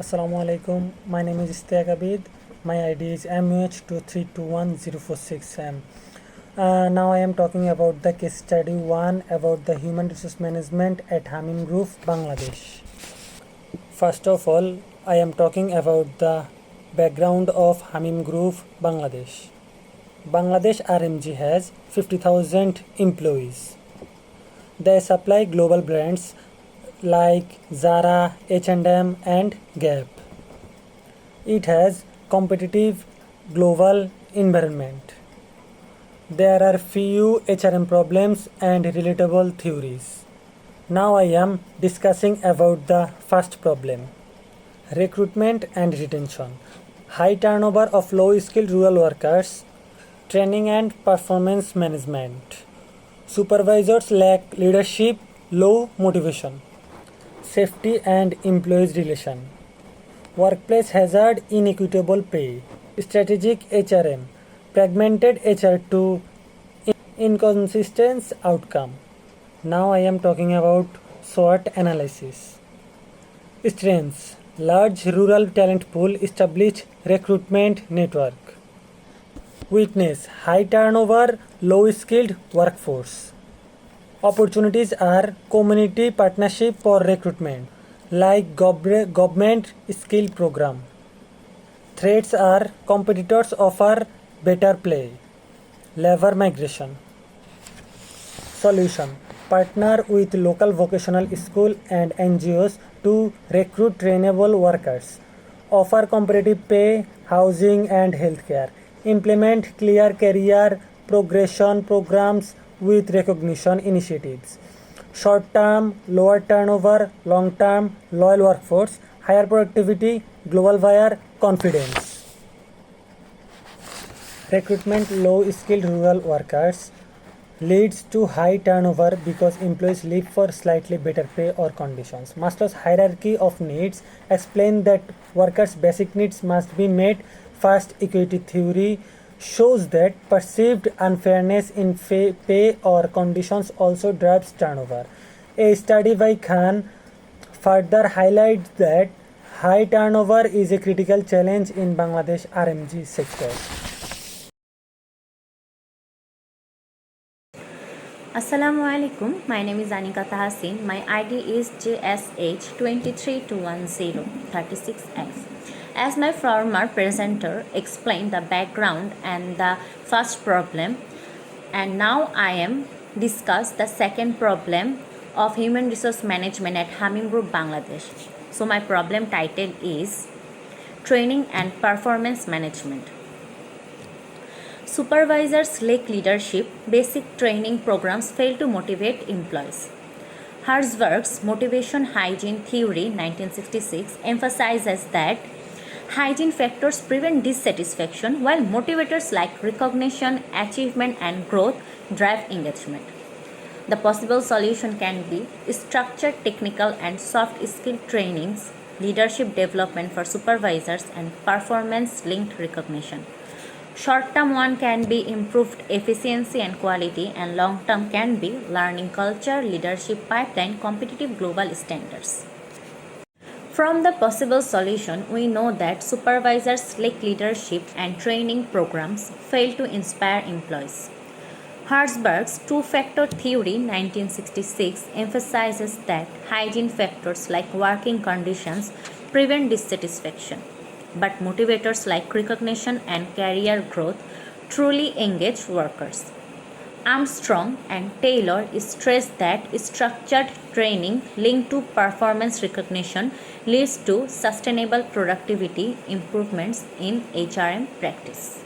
Assalamu alaikum. My name is ISTIACK ABID. My ID is MUH2321046M. Now I am talking about the case study 1 about the human resource management at Hamim Group, Bangladesh. First of all, I am talking about the background of Hamim Group, Bangladesh. Bangladesh RMG has 50,000 employees. They supply global brands like Zara, H&M and Gap. It has competitive global environment. There are few HRM problems and relatable theories. Now I am discussing about the first problem. Recruitment and retention. High turnover of low-skilled rural workers. Training and performance management. Supervisors lack leadership, low motivation. Safety and employees relation. Workplace hazard, inequitable pay. Strategic HRM. Fragmented HR2, inconsistent outcome. Now I am talking about SWOT analysis. Strengths. Large rural talent pool, established recruitment network. Weakness. High turnover, low skilled workforce. Opportunities are community partnership for recruitment, like government skill program. Threats are competitors offer better pay. Labor migration. Solution. Partner with local vocational school and NGOs to recruit trainable workers. Offer competitive pay, housing and healthcare. Implement clear career progression programs with recognition initiatives. Short-term, lower turnover, long-term, loyal workforce, higher productivity, global buyer confidence. Recruitment low-skilled rural workers leads to high turnover because employees leave for slightly better pay or conditions. Maslow's hierarchy of needs explain that workers' basic needs must be met first. Equity theory shows that perceived unfairness in pay or conditions also drives turnover. A study by Khan further highlights that high turnover is a critical challenge in Bangladesh RMG sector. Assalamu alaikum. My name is Aniqa Tahsin. My ID is JSH2321036X. As my former presenter explained the background and the first problem, and now I am discuss the second problem of human resource management at Hamim Group, Bangladesh. So my problem title is Training and Performance Management. Supervisors lack leadership, basic training programs fail to motivate employees. Herzberg's Motivation Hygiene Theory 1966 emphasizes that hygiene factors prevent dissatisfaction while motivators like recognition, achievement and growth drive engagement. The possible solution can be structured technical and soft skill trainings, leadership development for supervisors and performance linked recognition. Short-term one can be improved efficiency and quality, and long-term can be learning culture, leadership pipeline, competitive global standards. From the possible solution, we know that supervisors lack leadership and training programs fail to inspire employees. Herzberg's two-factor theory 1966 emphasizes that hygiene factors like working conditions prevent dissatisfaction, but motivators like recognition and career growth truly engage workers. Armstrong and Taylor stress that structured training linked to performance recognition leads to sustainable productivity improvements in HRM practice.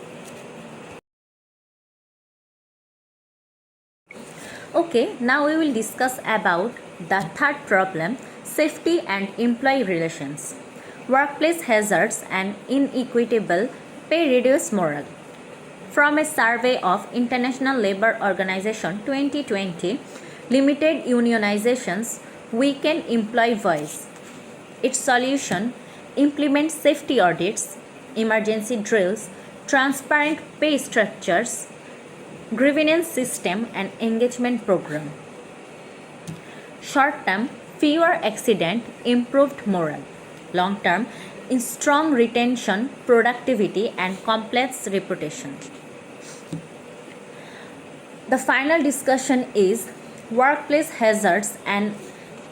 Okay, now we will discuss about the third problem, safety and employee relations. Workplace hazards and inequitable pay reduce morale. From a survey of International Labour Organization 2020, limited unionizations weaken employee voice. Its solution: implement safety audits, emergency drills, transparent pay structures, grievance system and engagement program. Short term, fewer accidents, improved morale. long term in strong retention, productivity, and complex reputation. The final discussion is workplace hazards and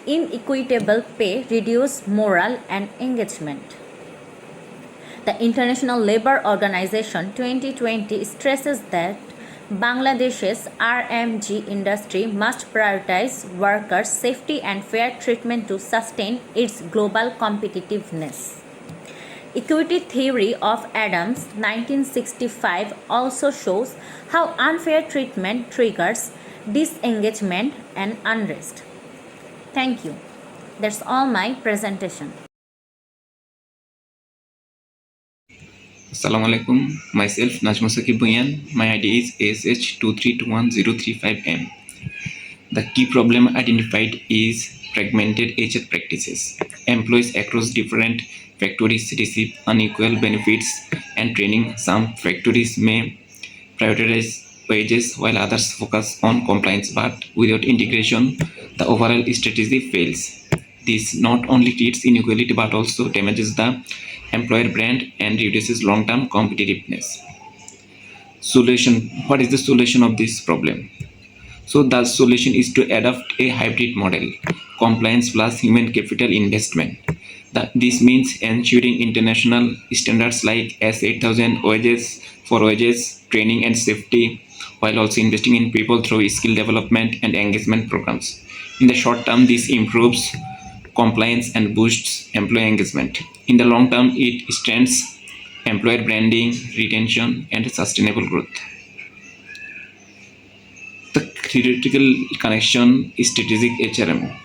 inequitable pay reduce morale and engagement. The International Labour Organization 2020 stresses that Bangladesh's RMG industry must prioritize workers' safety and fair treatment to sustain its global competitiveness. Equity theory of Adams 1965 also shows how unfair treatment triggers disengagement and unrest. Thank you. That's all my presentation. Assalamu alaikum. Myself NAZMUS BHUIYAN. My ID is ASH2321035M. The key problem identified is fragmented HR practices. Employees across different factories receive unequal benefits and training. Some factories may prioritize wages while others focus on compliance, but without integration, the overall strategy fails. This not only creates inequality but also damages the employer brand and reduces long-term competitiveness. Solution. What is the solution of this problem? So the solution is to adopt a hybrid model, compliance plus human capital investment. This means ensuring international standards like S8000 wages for wages, training and safety, while also investing in people through skill development and engagement programs. In the short term, this improves compliance and boosts employee engagement. In the long term, it strengthens employer branding, retention, and sustainable growth. The theoretical connection is strategic HRM.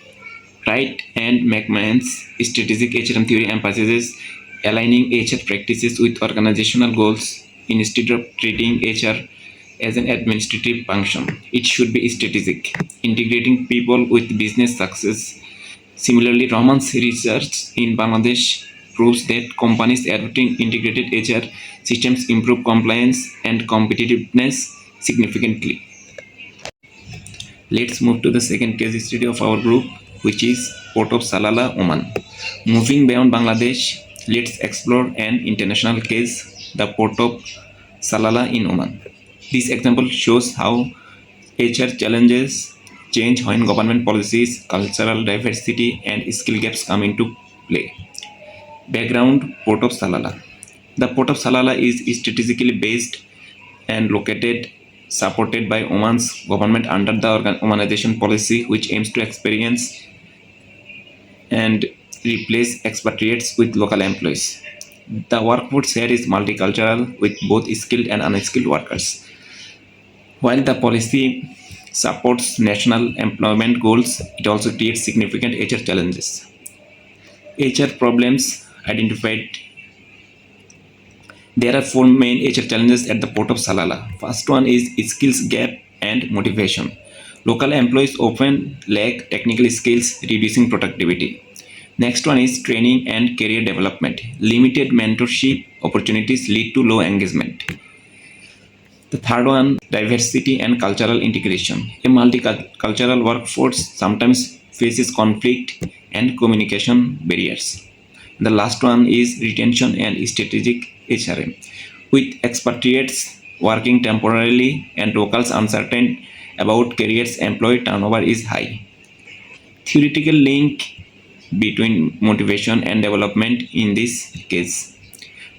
Wright and McMahon's strategic HRM theory emphasizes aligning HR practices with organizational goals instead of treating HR as an administrative function. It should be strategic, integrating people with business success. Similarly, RAHMAN's research in Bangladesh proves that companies adopting integrated HR systems improve compliance and competitiveness significantly. Let's move to the second case study of our group, which is Port of Salalah, Oman. Moving beyond Bangladesh, let's explore an international case, the Port of Salalah in Oman. This example shows how HR challenges change when government policies, cultural diversity, and skill gaps come into play. Background: Port of Salalah. The Port of Salalah is strategically based and located, supported by Oman's government under the Omanization policy, which aims to experience and replace expatriates with local employees. The workforce here is multicultural with both skilled and unskilled workers. While the policy supports national employment goals, it also creates significant HR challenges. HR problems identified. There are four main HR challenges at the Port of Salalah. First one is skills gap and motivation. Local employees often lack technical skills, reducing productivity. Next one is training and career development. Limited mentorship opportunities lead to low engagement. The third one, diversity and cultural integration. A multicultural workforce sometimes faces conflict and communication barriers. The last one is retention and strategic HRM. With expatriates working temporarily and locals uncertain about careers, employee turnover is high. Theoretical link between motivation and development in this case.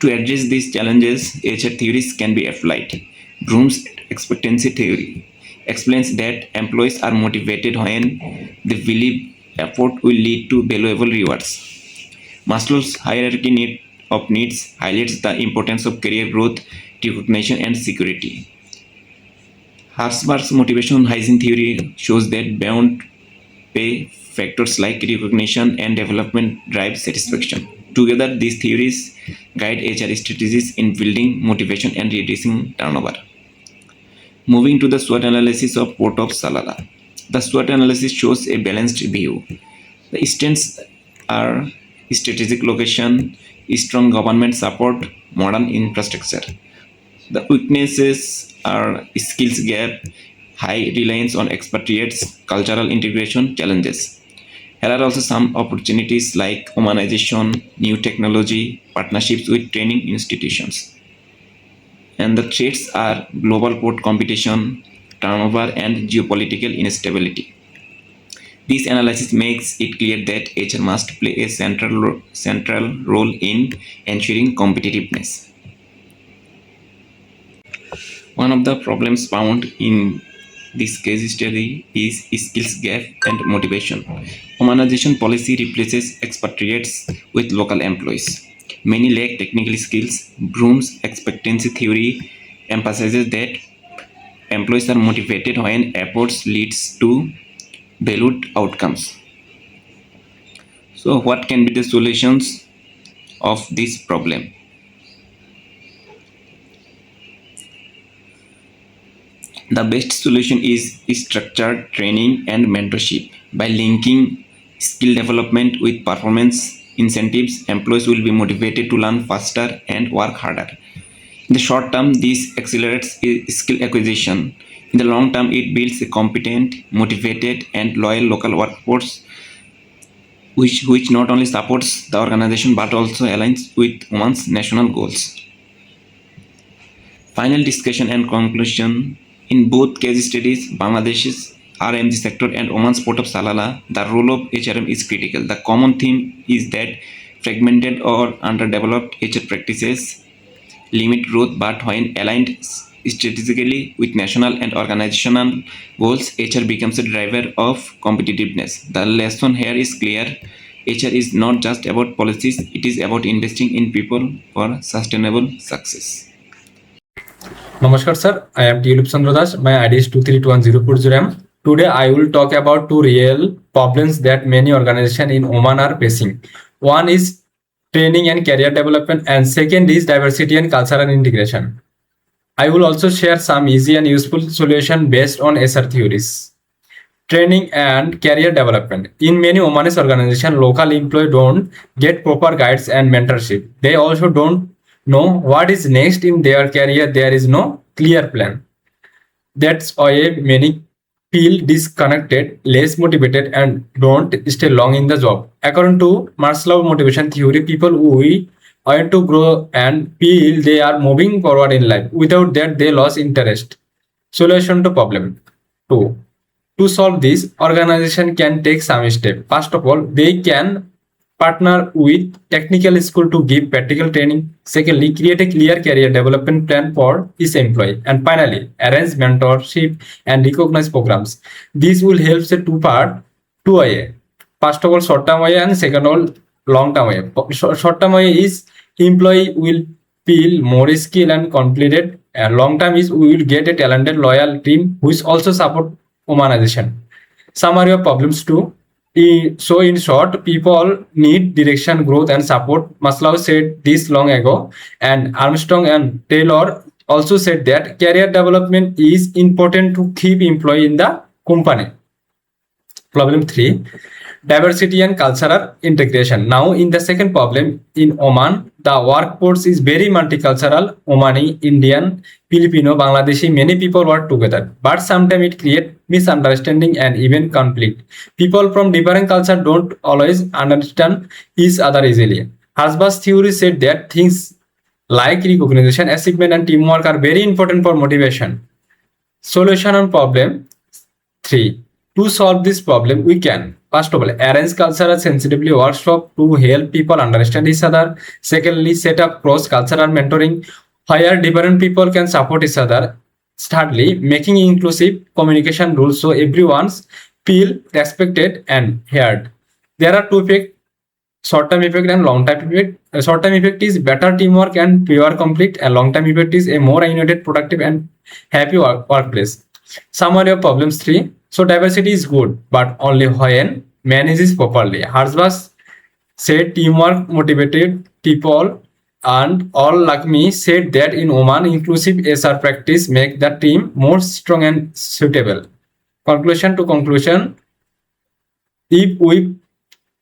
To address these challenges, HR theories can be applied. Bloom's expectancy theory explains that employees are motivated when they believe effort will lead to valuable rewards. Maslow's hierarchy of needs highlights the importance of career growth, recognition, and security. Herzberg's motivation hygiene theory shows that beyond pay, factors like recognition and development drive satisfaction. Together, these theories guide HR strategies in building motivation and reducing turnover. Moving to the SWOT analysis of Port of Salalah. The SWOT analysis shows a balanced view. The strengths are strategic location, strong government support, modern infrastructure. The weaknesses are skills gap, high reliance on expatriates, cultural integration challenges. Here are also some opportunities like Omanization, new technology, partnerships with training institutions. And the threats are global port competition, turnover, and geopolitical instability. This analysis makes it clear that HR must play a central role in ensuring competitiveness. One of the problems found in this case study is skills gap and motivation. Omanization policy replaces expatriates with local employees. Many lack technical skills. Broom's expectancy theory emphasizes that employees are motivated when efforts leads to valued outcomes. So what can be the solutions of this problem? The best solution is structured training and mentorship. By linking skill development with performance incentives, employees will be motivated to learn faster and work harder. In the short term, this accelerates skill acquisition. In the long term, it builds a competent, motivated, and loyal local workforce, which not only supports the organization but also aligns with Oman's national goals. Final discussion and conclusion. In both case studies, Bangladesh's RMG sector and Oman's port of Salalah, the role of HRM is critical. The common theme is that fragmented or underdeveloped HR practices limit growth, but when aligned strategically with national and organizational goals, HR becomes a driver of competitiveness. The lesson here is clear. HR is not just about policies, it is about investing in people for sustainable success. Namaskar sir, I am TULIP Chandradas. My ID is 2321040M. Today I will talk about two real problems that many organizations in Oman are facing. One is training and career development, and second is diversity and cultural integration. I will also share some easy and useful solution based on SR theories. Training and career development. In many Omanese organizations, local employees don't get proper guides and mentorship. They also don't know what is next in their career. There is no clear plan. That's why many feel disconnected, less motivated, and don't stay long in the job. According to Maslow's motivation theory, people who want to grow and feel they are moving forward in life. Without that, they lose interest. Solution to problem 2. To solve this, organization can take some steps. First of all, they can partner with technical school to give practical training. Secondly, create a clear career development plan for each employee. And finally, arrange mentorship and recognize programs. This will help the two way. First of all, short-term way, and second of all, long-term way. Short-term way is employee will feel more skill and completed. And long-term is we will get a talented, loyal team which also support Omanization. Summary of problems too. So in short, people need direction, growth, and support. Maslow said this long ago, and Armstrong and Taylor also said that career development is important to keep employee in the company. Problem 3. Diversity and cultural integration. Now in the second problem, in Oman, the workforce is very multicultural. Omani, Indian, Filipino, Bangladeshi, many people work together. But sometimes it creates misunderstanding and even conflict. People from different cultures don't always understand each other easily. Hasbach's theory said that things like recognition, achievement, and teamwork are very important for motivation. Solution on problem 3. To solve this problem, we can first of all arrange cultural sensitivity workshop to help people understand each other. Secondly, set up cross-cultural mentoring where different people can support each other. Thirdly, making inclusive communication rules so everyone's feel respected and heard. There are two effects: short-term effect and long-term effect. Short-term effect is better teamwork and fewer conflict, and long-term effect is a more united, productive, and happy workplace. Summary of problems 3. So diversity is good, but only when managed properly. Hasbach said teamwork motivated people, and all like me said that in Oman, inclusive SR practice make the team more strong and suitable. Conclusion to conclusion, if we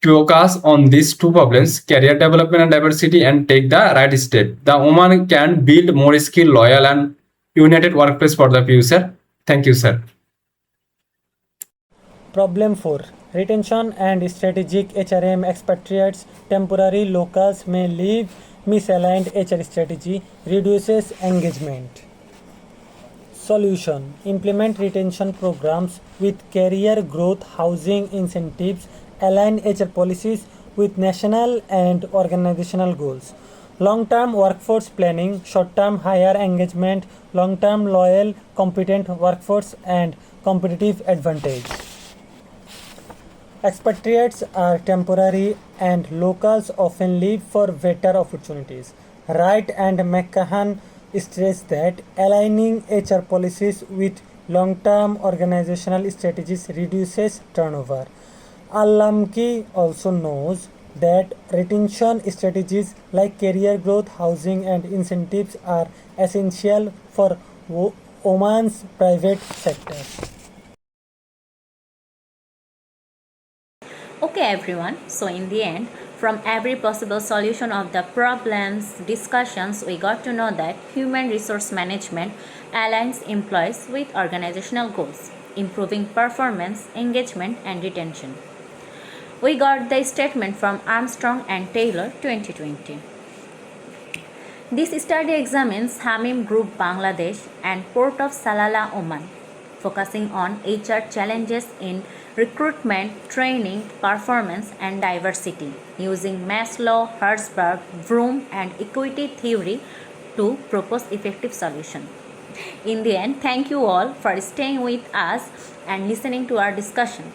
focus on these two problems, career development and diversity, and take the right step, the Oman can build more skilled, loyal, and united workplace for the future. Thank you, sir. Problem 4. Retention and strategic HRM expatriates, temporary locals may leave misaligned HR strategy, reduces engagement. Solution: implement retention programs with career growth, housing incentives, align HR policies with national and organizational goals. Long-term workforce planning, short-term higher engagement, long-term loyal, competent workforce, and competitive advantage. Expatriates are temporary and locals often leave for better opportunities. Wright and McCahan stress that aligning HR policies with long-term organizational strategies reduces turnover. Al-Lamki also knows that retention strategies like career growth, housing, and incentives are essential for Oman's private sector. Okay, everyone, so in the end, from every possible solution of the problems discussions, we got to know that human resource management aligns employees with organizational goals, improving performance, engagement, and retention. We got the statement from Armstrong and Taylor 2020. This study examines Hamim Group Bangladesh and Port of Salalah, Oman, focusing on HR challenges in recruitment, training, performance, and diversity, using Maslow, Herzberg, Vroom, and equity theory to propose effective solutions. In the end, thank you all for staying with us and listening to our discussion.